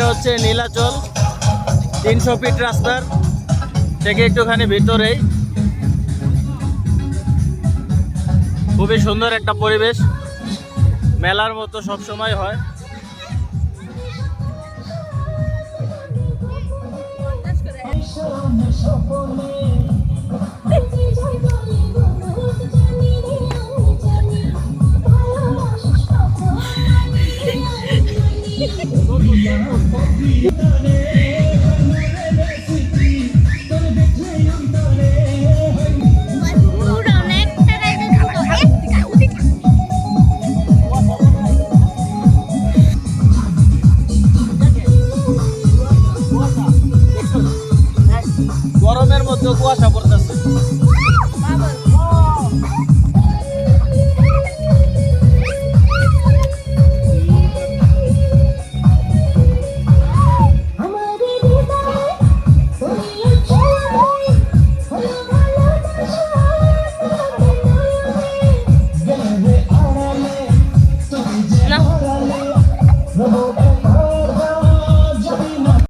হচ্ছে নীলাচল 300 ফিট রাস্তার থেকে একটুখানি ভিতরেই। খুবই সুন্দর একটা পরিবেশ, মেলার মতো সব সময় হয়। গরমের মধ্যে কুয়াশা পড়তে